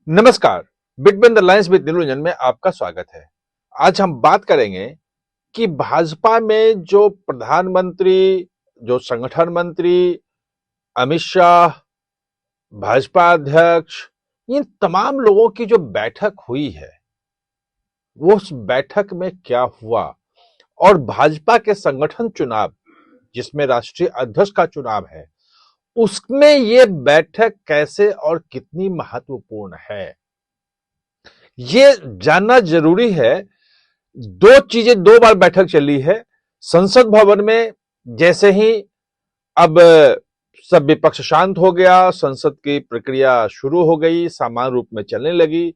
नमस्कार। Between the lines with नीलू में आपका स्वागत है। आज हम बात करेंगे कि भाजपा में जो प्रधानमंत्री, जो संगठन मंत्री, अमित शाह, भाजपा अध्यक्ष, इन तमाम लोगों की जो बैठक हुई है, वो उस बैठक में क्या हुआ और भाजपा के संगठन चुनाव, जिसमें राष्ट्रीय अध्यक्ष का चुनाव है, उसमें ये बैठक कैसे और कितनी महत्वपूर्ण है, ये जानना जरूरी है। दो चीजें, दो बार बैठक चली है। संसद भवन में जैसे ही अब सब विपक्ष शांत हो गया, संसद की प्रक्रिया शुरू हो गई, सामान्य रूप में चलने लगी,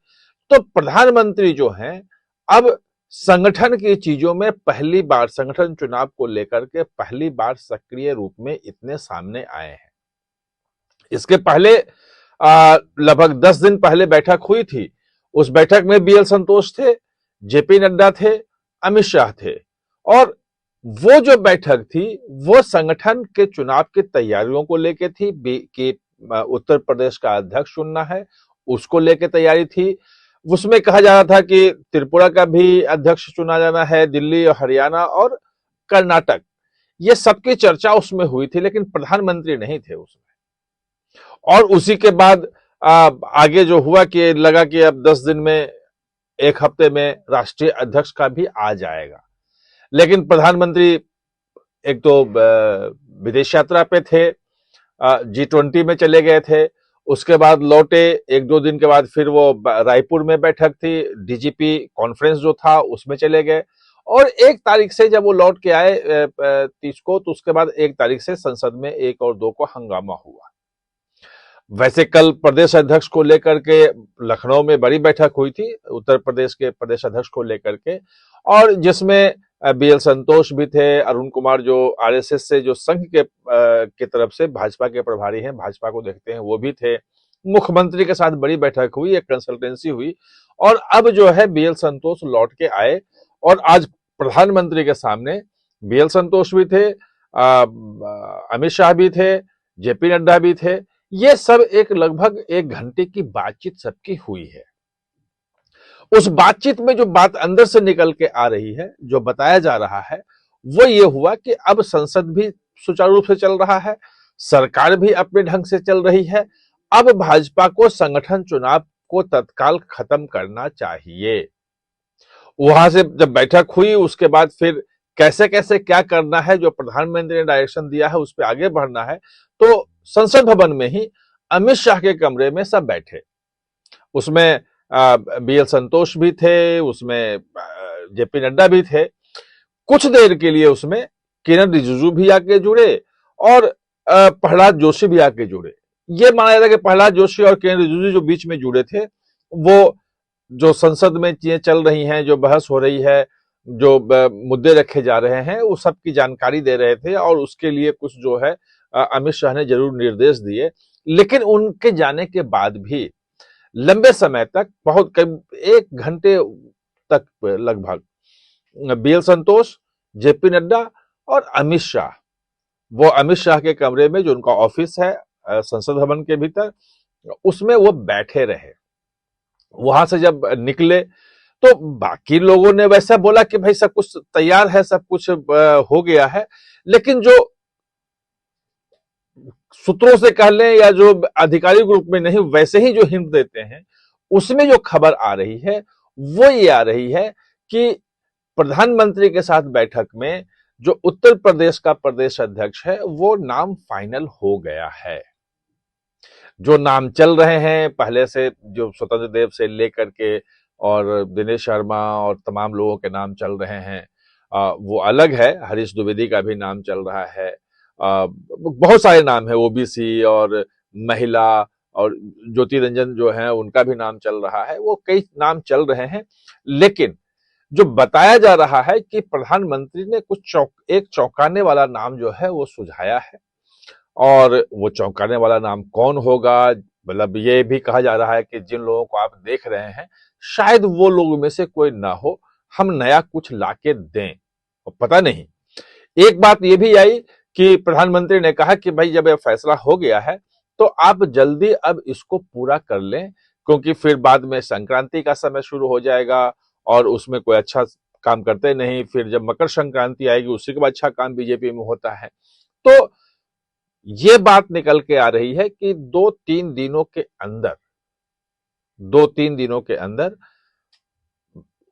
तो प्रधानमंत्री जो हैं अब संगठन की चीजों में पहली बार, संगठन चुनाव को लेकर के पहली बार सक्रिय रूप में इतने सामने आए हैं। इसके पहले लगभग 10 दिन पहले बैठक हुई थी। उस बैठक में बीएल संतोष थे, जेपी नड्डा थे, अमित शाह थे, और वो जो बैठक थी वो संगठन के चुनाव की तैयारियों को लेके थी कि उत्तर प्रदेश का अध्यक्ष चुनना है, उसको लेके तैयारी थी। उसमें कहा जा रहा था कि त्रिपुरा का भी अध्यक्ष चुना जाना है, दिल्ली और हरियाणा और कर्नाटक, ये सबकी चर्चा उसमें हुई थी, लेकिन प्रधानमंत्री नहीं थे उसमें। और उसी के बाद आगे जो हुआ कि लगा कि अब 10 दिन में, एक हफ्ते में राष्ट्रीय अध्यक्ष का भी आ जाएगा, लेकिन प्रधानमंत्री एक तो विदेश यात्रा पे थे, G20 में चले गए थे, उसके बाद लौटे, एक दो दिन के बाद फिर वो रायपुर में बैठक थी, डीजीपी कॉन्फ्रेंस जो था उसमें चले गए, और 1 तारीख से जब वो लौट के आए 30 को, तो उसके बाद 1 तारीख से संसद में 1 और 2 को हंगामा हुआ। वैसे कल प्रदेश अध्यक्ष को लेकर के लखनऊ में बड़ी बैठक हुई थी, उत्तर प्रदेश के प्रदेश अध्यक्ष को लेकर के, और जिसमें बीएल संतोष भी थे, अरुण कुमार जो आरएसएस से, जो संघ के तरफ से भाजपा के प्रभारी हैं, भाजपा को देखते हैं, वो भी थे। मुख्यमंत्री के साथ बड़ी बैठक हुई, एक कंसल्टेंसी हुई, और अब जो है बीएल संतोष लौट के आए, और आज प्रधानमंत्री के सामने बीएल संतोष भी थे, अमित शाह भी थे, जेपी नड्डा भी थे। ये सब एक लगभग 1 घंटे की बातचीत सबकी हुई है। उस बातचीत में जो बात अंदर से निकल के आ रही है, जो बताया जा रहा है, वो ये हुआ कि अब संसद भी सुचारू रूप से चल रहा है, सरकार भी अपने ढंग से चल रही है। अब भाजपा को संगठन चुनाव को तत्काल खत्म करना चाहिए। वहां से जब बैठक हुई, उसके बाद फिर कैसे कैसे क्या करना है, जो प्रधानमंत्री ने डायरेक्शन दिया है उस पर आगे बढ़ना है, तो संसद भवन में ही अमित शाह के कमरे में सब बैठे। उसमें बीएल संतोष भी थे, उसमें जेपी नड्डा भी थे। कुछ देर के लिए उसमें किरण रिजिजू भी आके जुड़े, और प्रहलाद जोशी भी आके जुड़े। ये माना जाता है कि प्रहलाद जोशी और किरण रिजिजू जो बीच में जुड़े थे, वो जो संसद में चीजें चल रही हैं, जो बहस हो रही है, जो मुद्दे रखे जा रहे हैं, वो सब की जानकारी दे रहे थे, और उसके लिए कुछ जो है अमित शाह ने जरूर निर्देश दिए। लेकिन उनके जाने के बाद भी लंबे समय तक, बहुत करीब 1 घंटे तक लगभग, बीएल संतोष, जेपी नड्डा और अमित शाह, वो अमित शाह के कमरे में, जो उनका ऑफिस है संसद भवन के भीतर, उसमें वो बैठे रहे। वहां से जब निकले तो बाकी लोगों ने वैसा बोला कि भाई सब कुछ तैयार है, सब कुछ हो गया है, लेकिन जो सूत्रों से कह लें या जो आधिकारिक रूप में नहीं, वैसे ही जो हिंट देते हैं, उसमें जो खबर आ रही है वो ये आ रही है कि प्रधानमंत्री के साथ बैठक में जो उत्तर प्रदेश का प्रदेश अध्यक्ष है, वो नाम फाइनल हो गया है। जो नाम चल रहे हैं पहले से, जो स्वतंत्र देव से लेकर के और दिनेश शर्मा और तमाम लोगों के नाम चल रहे हैं, वो अलग है। हरीश द्विवेदी का भी नाम चल रहा है, बहुत सारे नाम है, ओबीसी और महिला और ज्योति रंजन जो है उनका भी नाम चल रहा है, वो कई नाम चल रहे हैं। लेकिन जो बताया जा रहा है कि प्रधानमंत्री ने एक चौंकाने वाला नाम जो है वो सुझाया है, और वो चौंकाने वाला नाम कौन होगा, मतलब ये भी कहा जा रहा है कि जिन लोगों को आप देख रहे हैं शायद वो लोगों में से कोई ना हो, हम नया कुछ लाके दें, और पता नहीं। एक बात ये भी आई कि प्रधानमंत्री ने कहा कि भाई जब यह फैसला हो गया है तो आप जल्दी अब इसको पूरा कर लें, क्योंकि फिर बाद में संक्रांति का समय शुरू हो जाएगा और उसमें कोई अच्छा काम करते नहीं। फिर जब मकर संक्रांति आएगी उसके बाद अच्छा काम बीजेपी में होता है। तो ये बात निकल के आ रही है कि 2-3 दिनों के अंदर 2-3 दिनों के अंदर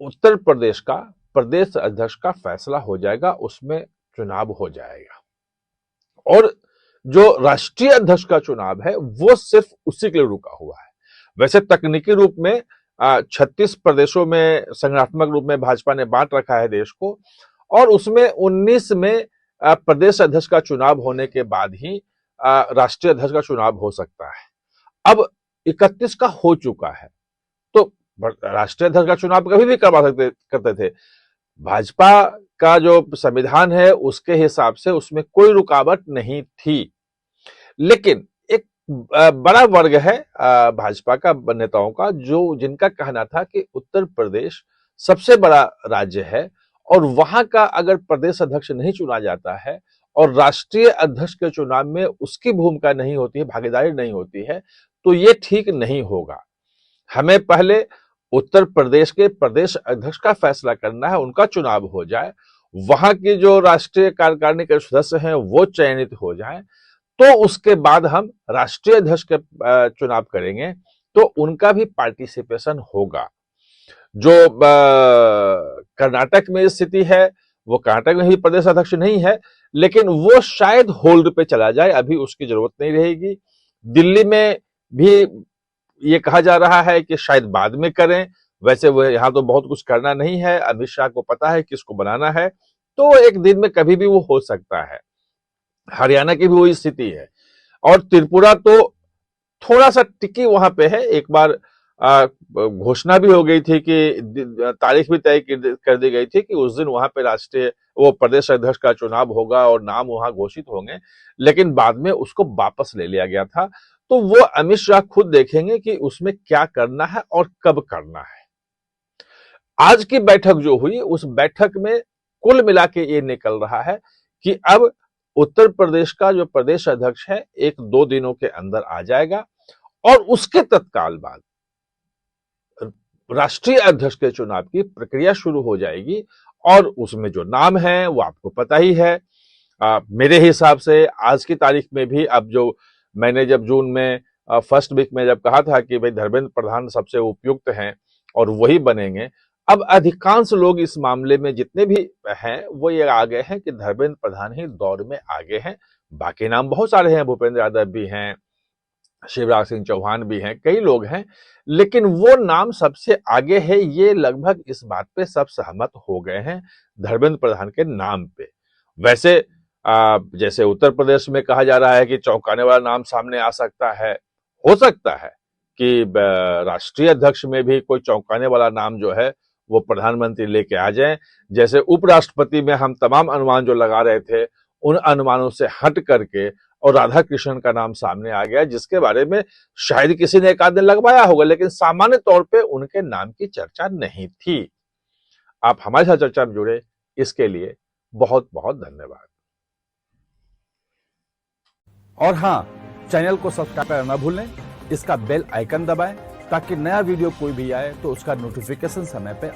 उत्तर प्रदेश का प्रदेश अध्यक्ष का फैसला हो जाएगा, उसमें चुनाव हो जाएगा। और जो राष्ट्रीय अध्यक्ष का चुनाव है वो सिर्फ उसी के लिए रुका हुआ है। वैसे तकनीकी रूप में 36 प्रदेशों में संगठनात्मक रूप में भाजपा ने बांट रखा है देश को, और उसमें 19 में प्रदेश अध्यक्ष का चुनाव होने के बाद ही राष्ट्रीय अध्यक्ष का चुनाव हो सकता है। अब 31 का हो चुका है, तो राष्ट्रीय अध्यक्ष का चुनाव कभी भी करवा करते थे। भाजपा का जो संविधान है उसके हिसाब से उसमें कोई रुकावट नहीं थी। लेकिन एक बड़ा वर्ग है भाजपा का नेताओं का जिनका कहना था कि उत्तर प्रदेश सबसे बड़ा राज्य है और वहां का अगर प्रदेश अध्यक्ष नहीं चुना जाता है और राष्ट्रीय अध्यक्ष के चुनाव में उसकी भूमिका नहीं होती है, भागीदारी नहीं होती है, तो ये ठीक नहीं होगा। हमें पहले उत्तर प्रदेश के प्रदेश अध्यक्ष का फैसला करना है, उनका चुनाव हो जाए, वहां की जो राष्ट्रीय कार्यकारिणी के सदस्य हैं वो चयनित हो जाएं, तो उसके बाद हम राष्ट्रीय अध्यक्ष के चुनाव करेंगे तो उनका भी पार्टिसिपेशन होगा। जो कर्नाटक में स्थिति है, वो कर्नाटक में भी प्रदेश अध्यक्ष नहीं है, लेकिन वो शायद होल्ड पे चला जाए, अभी उसकी जरूरत नहीं रहेगी। दिल्ली में भी ये कहा जा रहा है कि शायद बाद में करें, वैसे वो यहां तो बहुत कुछ करना नहीं है, अमित शाह को पता है किसको बनाना है, तो एक दिन में कभी भी वो हो सकता है। हरियाणा की भी वही स्थिति है, और त्रिपुरा तो थोड़ा सा टिकी वहां पे है। एक बार घोषणा भी हो गई थी कि तारीख भी तय कर दी गई थी कि उस दिन वहां पे वो प्रदेश अध्यक्ष का चुनाव होगा और नाम वहां घोषित होंगे, लेकिन बाद में उसको वापस ले लिया गया था। तो वो अमित शाह खुद देखेंगे कि उसमें क्या करना है और कब करना है। आज की बैठक जो हुई, उस बैठक में कुल मिला के ये निकल रहा है कि अब उत्तर प्रदेश का जो प्रदेश अध्यक्ष है 1-2 दिनों के अंदर आ जाएगा और उसके तत्काल बाद राष्ट्रीय अध्यक्ष के चुनाव की प्रक्रिया शुरू हो जाएगी। और उसमें जो नाम है वो आपको पता ही है। मेरे हिसाब से आज की तारीख में भी, अब जो मैंने जब जून में फर्स्ट वीक में जब कहा था कि भाई धर्मेंद्र प्रधान सबसे उपयुक्त हैं और वही बनेंगे, अब अधिकांश लोग इस मामले में जितने भी हैं वो ये आगे हैं कि धर्मेंद्र प्रधान ही दौड़ में आगे हैं। बाकी नाम बहुत सारे हैं, भूपेंद्र यादव भी हैं, शिवराज सिंह चौहान भी हैं, कई लोग हैं, लेकिन वो नाम सबसे आगे है, ये लगभग इस बात पे सब सहमत हो गए हैं धर्मेंद्र प्रधान के नाम पे। वैसे जैसे उत्तर प्रदेश में कहा जा रहा है कि चौंकाने वाला नाम सामने आ सकता है, हो सकता है कि राष्ट्रीय अध्यक्ष में भी कोई चौंकाने वाला नाम जो है वो प्रधानमंत्री लेके आ जाए। जैसे उपराष्ट्रपति में हम तमाम अनुमान जो लगा रहे थे, उन अनुमानों से हट करके और राधा कृष्णन का नाम सामने आ गया, जिसके बारे में शायद किसी ने एक आध दिन लगवाया होगा, लेकिन सामान्य तौर पे उनके नाम की चर्चा नहीं थी। आप हमारे साथ चर्चा में जुड़े, इसके लिए बहुत बहुत धन्यवाद। और हाँ, चैनल को सब्सक्राइब करना ना भूलें, इसका बेल आइकन दबाएं ताकि नया वीडियो कोई भी आए तो उसका नोटिफिकेशन समय पे